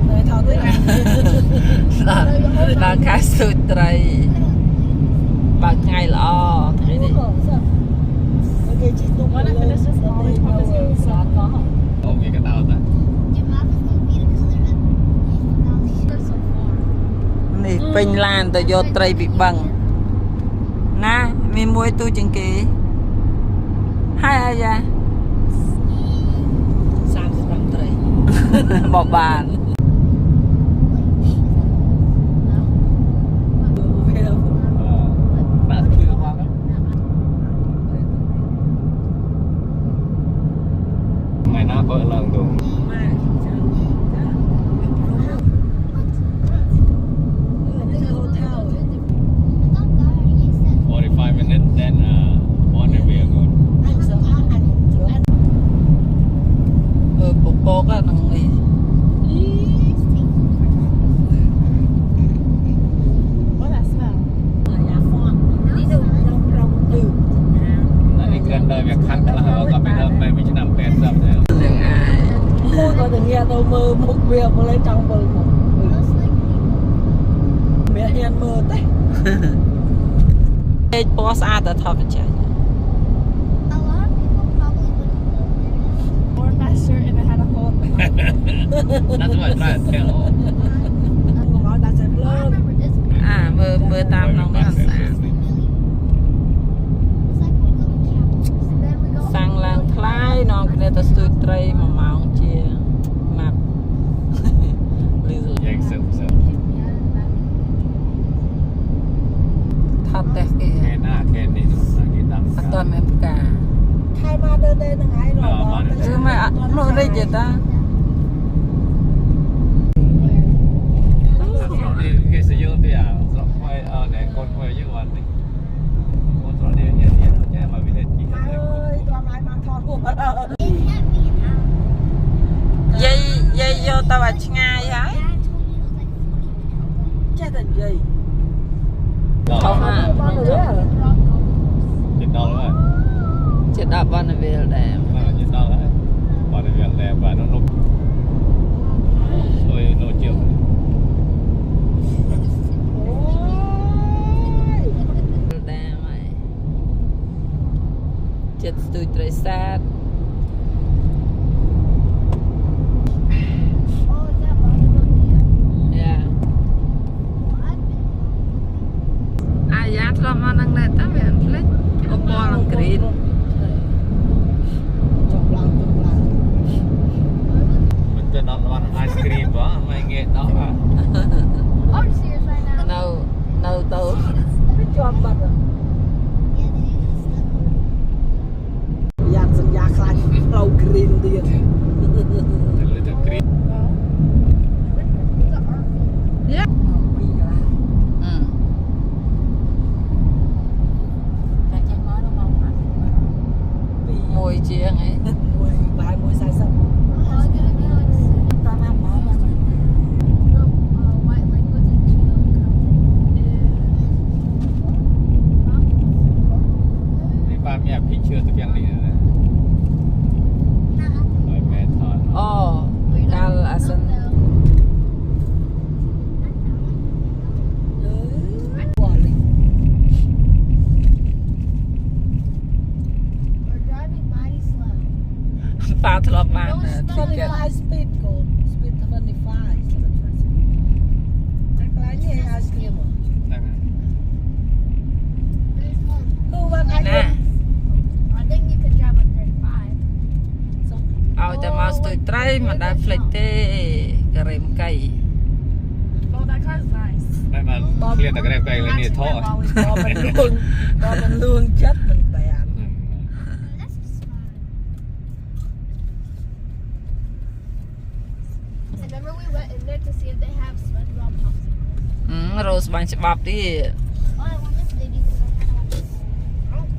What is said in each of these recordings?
Nơi thọ tới là cái sụt trời bà ngày lọ cái gì ông nghe cái tao ta này pin lan tới vô trời bị bằng na mi muối tôi chừng kì hai ai ra sang bằng trời bỏ bàn ngày nào vợ lần tụi 45 minutes then on the way again ปกอะนังนี่ này gần đời việc khăn là họ có phải đâm mày mới chỉ nằm bẹt dập đấy ยังไง Mua có từng nghe tôi mơ một việc mà lấy trong bờ một mẹ hiền mơ đấy เอ็ดปอสอาแต่ทอดใจ More faster if it had a hole in the bottom. that's why I try to tell Mà nói ta sẽ lớn อ่ามือตามน้องไม่หันสาสั่งล้างคล้ายน้องเนี่ยจะสุดไตรมาเมาเชียมาหรือ ยังเสริม ทัดแต่เก แค่หน้าแค่นี้กินดำ อัตอนแม่ปกา Khai mà đưa tên thằng ai rồi đó ไม่โน่ได้เจตา cái sử dụng thì dọc quay để con quay như vậy con nó đều hiện hiện nhé mà vì lên kỹ Ai ơi, toàn ai mà thọt của bà ơi ยัยโยตะวันง่ายฮะ Chết thật gì เขาหา Bao nhiêu đứa à? nhìn đâu rồi จะดับบานเวลแดม nhìn đâu đấy còn để việc đẹp và nó nộp rồi nộp chiều แดมไอ้จะสุดไตรซาดยาทรมานังเลยตั้งแต่เล็กก็ปอลังกรีน Chọc lòng mình tên nó là ice cream đó mày nghe đó à I'm serious right now. no tàu Cái chọp bật à Dàn dần giá khai Rau green tiền little cream ừ. มวยเชียงไง Mùi vài mùi sai sâm Ta nam nó mà White liquid and Cheeto đi ba mẹ phi chưa tôi kêu đi rồi mẹ thọ อ๋อกาลอาสัน Quả lý We're driving mighty slow. ปลาทะเลาะบ้านนะที่แก 25 speed code Speed 25 Anh lái như ice cream à? đang There's one. Who want ice น่ะ cream? I think you could drive on 35. เอาแต่มาสตุยไตรมาได้เฟลตเต้กระเรมไก่ Oh, that car's nice. đây mà liên là cái đẹp cây lên đi thọ Có mình lương chất mình tèm That's just fine. Remember we went in there to see if they have SpongeBob popsicles. โรสบันฉบับที่ Oh, I want this baby because I kind of want this.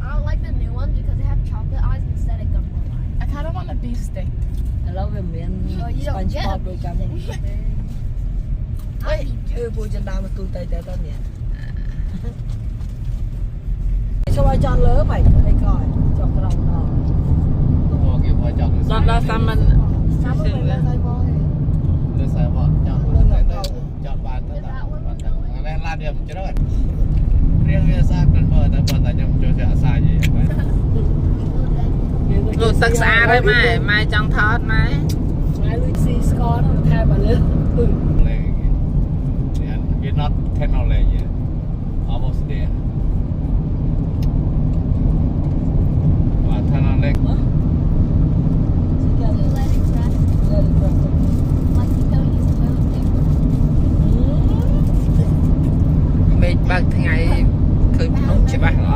I don't like the new ones because they have chocolate eyes instead of gumbo eyes. I kind of want a beef steak. Lâu về miền Oh, you don't get SpongeBob a đôi cam I need bùi chân đau mà tôi tay tay tên nhỉ sao ai cho lỡ mày đây coi cho cái lòng nó Ồ, kiểu hoa chọn ตอนเราซ้ำมัน Stop it, like, This ឡានយើងច្រើនរៀងវាស្អាតមិនមើលតែប៉ុន្តែខ្ញុំចូលជាអាសាយយីហ្នឹង Lụtទឹកស្អាតហើយម៉ែចង់ថតម៉ែ ម៉ែលុយស៊ីស្ករនោះថែមកលើ We're not technology yet. Almost there. What technology? You let it rest. Like you don't use toilet paper. មេឃបើកថ្ងៃឃើញភ្នំច្បាស់ល្អ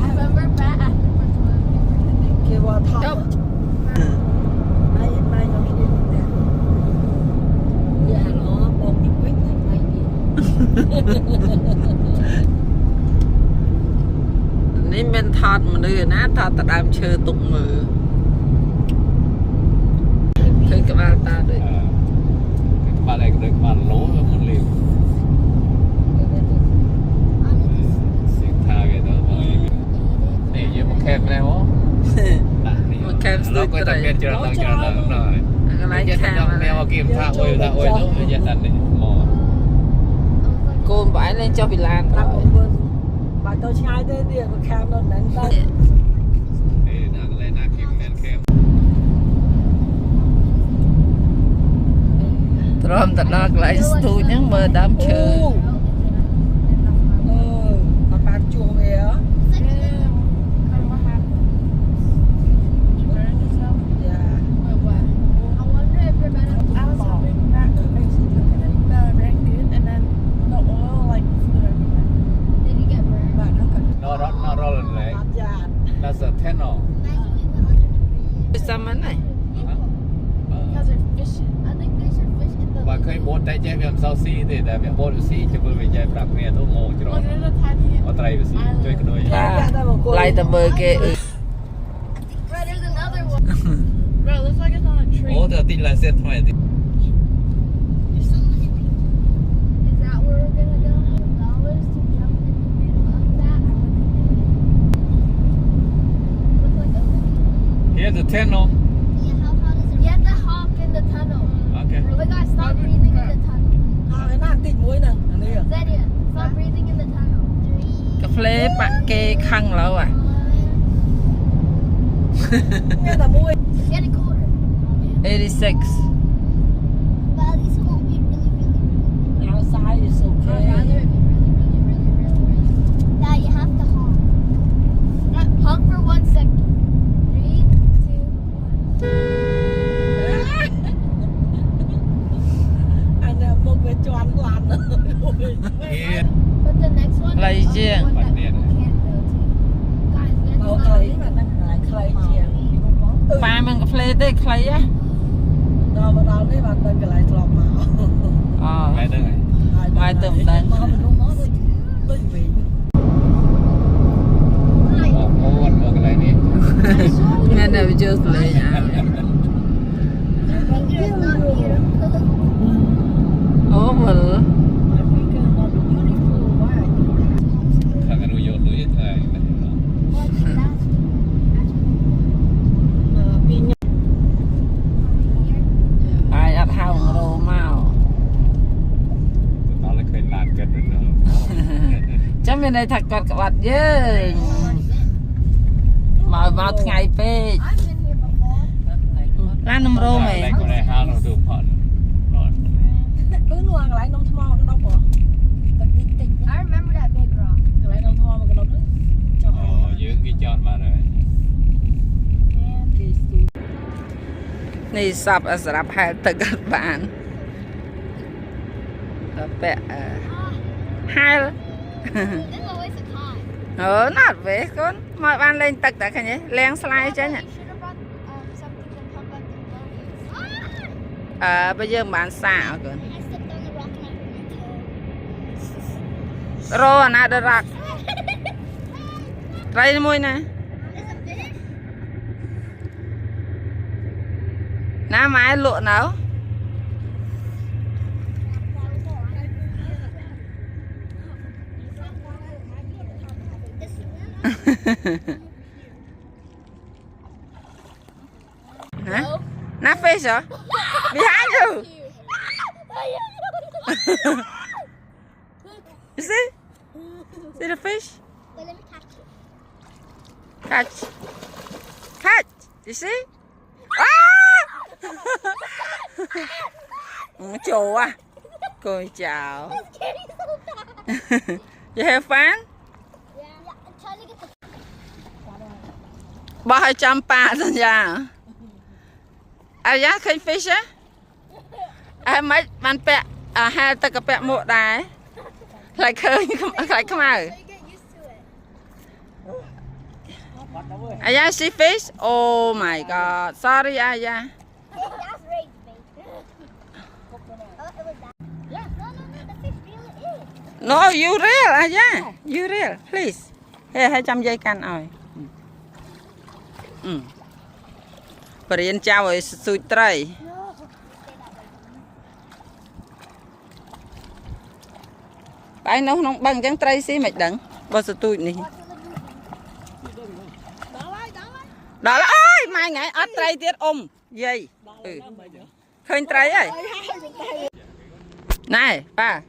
Remember back after toilet paper. គេว่าថតម៉ែខ្ញុំនិយាយតែវាល្អបងពីពេកតែម៉ែនិយាយ នេះមិនថតមនុស្សណាថតតែដើមឈើទុកមើលឃើញក្បាលតាដូច Cái bạn này được bạn lố ở một liều. Xin tha cái đó rồi. Này với một kem này hả? Một kem nó có tập biệt chưa lần rồi. កន្លែង Cái ខាង này mèo kìm tha ôi đó bây giờ thành này mò. កូនប្អែលេងចុះពីឡាន តាមបងប្អូនបើទៅឆ្ងាយទេនេះមកខាងនោះមិនទៅ Thì nó lên nó kìm men kem. ទ្រាំទៅដល់កន្លែងស្ទូចហ្នឹងមើលដើមឈើ អត់បានជួវា What happened? You burned yourself? យ៉ា Or what? I wonder if you're better. I was hoping that the ran good and then the oil like flew everywhere. Did you get burned?បាទហ្នឹងក៏ Nó rolling này. អត់យ៉ា That's a tenor. សាមញ្ញ Because they're fishing. I think they should fish in the. Và khi bố tay chơi việc sau xí thì để việc bố xí cho bố về chơi bạc nghe tôi ngồi cho Look, nó. there's a tiny. Có tay về xí chơi cái đôi. ឡាយតែមើលគេ Right, there's another one. Bro, it looks like it's on a tree. Bố thì tin là xem thôi thì. Is that where we're gonna go? $1 to jump in the middle of that. Looks like a video. Here's the tenor. Yeah, how hot is it? You have to hop in the tunnel. Okay. Or we gotta stop breathing in the tunnel. ហើយណាតិចមួយហ្នឹងអានេះ Zedia, stop breathing in the tunnel. កាហ្វេបាក់គេខឹងឡូវអា មានតែមួយ It's getting colder. 86 But at least it won't be really, really, really. outside is I'd okay rather it be really, really, really, really, really. Now you have to honk. Honk for 1 second. 3, 2, 1. អានេះមុខវាជន់ខ្លាំងណាស់ Here. But the next one is Like, the yeah. one that Like people that. can't go to. Guys, we have បើ to ខ្លី stop. បាទហ្នឹងកន្លែងខ្លីជាង ប៉ាមិនកាហ្វេទេខ្លីហ៎ ដល់មកដល់នេះបាទទៅកន្លែងធ្លាប់មក អូ Mày đứng này. មកមនុស្សមកដូចវិញ Ô, một cái này đi. មានតែជឿស្លេងអា It's not beautiful. អូមើល Thằng này vô túi thầy. ai អត់ហៅរោមក Nó là cây làn kết rồi nữa. ចាំមានន័យថាគាត់ក្បាត់យើងមកថ្ងៃពេក I've been here before. ឡាននំរោមែន Này con này hao nó được phận. Rồi. គឺនោះកន្លែងនំថ្មមកដប់ហ៎តិចតិច I remember that big rock. កន្លែងនំថ្មមកដប់ហ្នឹងចុះ Ồ, dưỡng cái chọn mà rồi. Man. គេស្ទូ នេះសពសម្រាប់ហែលទឹកអត់បានដល់ពាក់ហែល This is a waste of time. អូណាត់វេកូនមកបានលេងទឹកតែឃើញទេលាងស្លាយចេញ You should have brought something to pump up the blows. បើយើងបានសាកកូន I stepped on the rock and I hurt my toe. រោអាណាដល់រ៉ាក់ត្រីមួយណា Is it finished? ណាម៉ែលក់នៅ Hả? Not fish hả? Behind you. You see? See the fish? Wait, let me catch it. Catch. Catch. You see? Ah! Chồ à. Cô chào. It's getting so bad. You have fun? Yeah, I'm trying to get the. Bỏ hơi chăm pa rồi nha. À giá khơi fish á. À mấy bạn bẹ hai ta cà bẹ một đài. Lại khơi lại không ai. So you get used to it. À giá see fish? Oh my god. Sorry à giá. Hey, that's raised bait. Oh, it was that. Yeah. No, the fish really is. No, you real à giá. You real. Please. Hey, 200 giây can rồi. Bờ riêng chào với sụt trời. No. Bài nấu nóng bằng chẳng trời xí mạch đắng. Bao giờ tụi này. Đó là ơi, mai ngày ớt trời tiết Dây. Khơi trời ơi. Này, ba.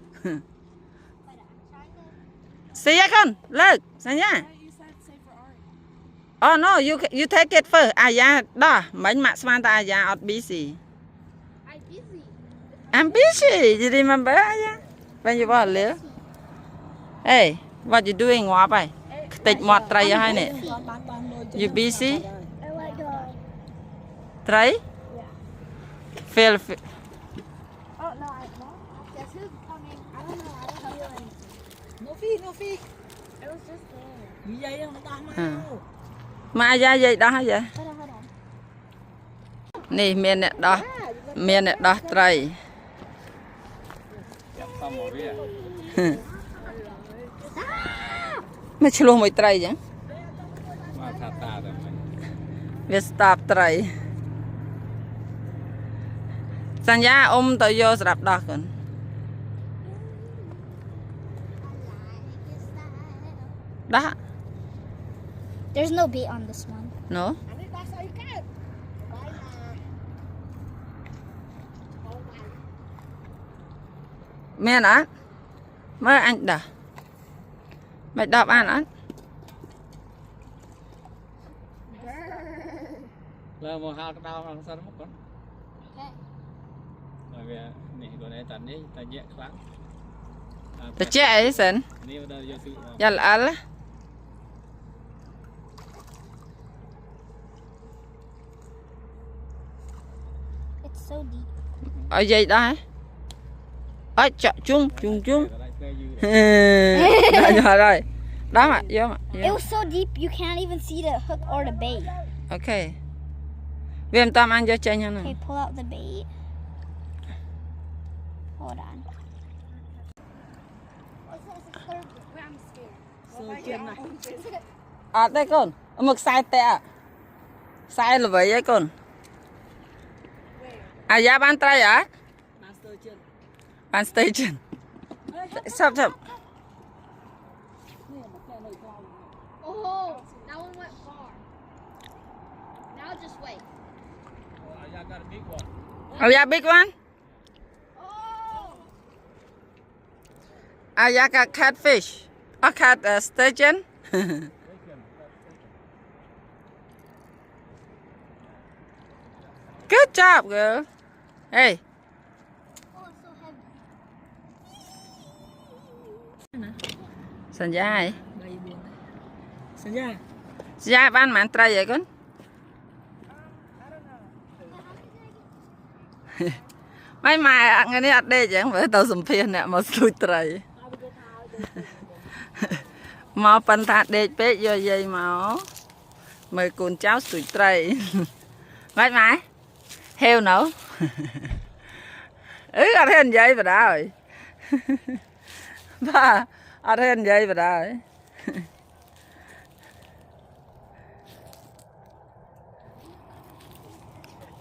See ya con, look, sao nha. You said save for Ari. Oh no, you take it first. À dạ, đó, mấy mạng smart à dạ, I'm busy. I'm busy. I'm busy. You remember? Yeah. When you were little. Hey, what you doing? Ngõ bài. Tịch mọt tray hay nè. You busy? I like Tray? Feel. Oh no, I don't. Guess who's coming? I don't know. I don't feel any. No phi. It was just there. Như vậy nó đau mau. Mà ra vậy đó hả vậy? Hold on. Nè, miền nè đó. Miền nè đó tray. Chặt xong rồi biết Mày chưa luôn mày tray chứ? mà thà tà rồi mình Việt stop tray. Sanh giá tôi vô sẽ đạp đó con. Đó. There's no bait on this one. No. Anh ấy ta xây cái. Bye Miền á. Mới anh đã. Mày đạp ăn á. là một hạt đào làm sao mất con Okay. bởi vì này còn này tận đấy ta nhẹ khoáng Ta trẻ ấy sẵn. nếu đâu do sự Dạ là á. It's so deep. Ở dây đó hả? Ở chợ chung. Rồi rồi. Đó mà, vô mà. It was so deep you can't even see the hook or the bait. Ok. Vì em tâm ăn cho chơi nha nè. Okay, pull out the bait. Hold on. Sơ chân này. À đây con. Mực sai tẹ. Sai là vậy ấy con. À giá bán trai à? Bán sơ chân. Bán station. Sắp sắp. Oh, that one went far. Now just wait. Oh yeah, big one. Oh! Ah, yeah, got catfish. I cat sturgeon. Good job, girl. Hey. Oh, it's so heavy. Sân dài. Đây buồn. Sân ra. Dài bán màn trai vậy con. Mấy mai ngày nay đây chẳng phải tao sum phiền nè mà xui trai. Mà phần thạt để bé vô dây mà mời con cháu xui trai. Mấy mai heo nấu. Ở đây vậy mà đã rồi. Ba, ở đây vậy mà đã rồi.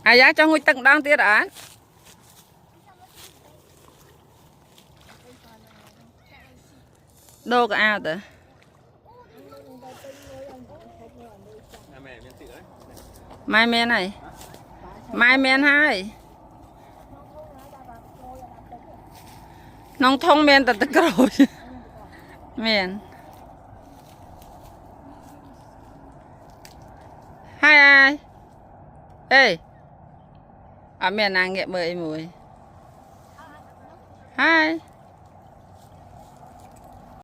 À giá cho ngôi tầng đang tiết á. Đâu có ao tờ. Mai men này. Mai men hai. Nông thông men tật tật rồi. មែនហើយអេអត់មានណាងាកមើលអីមួយហើយ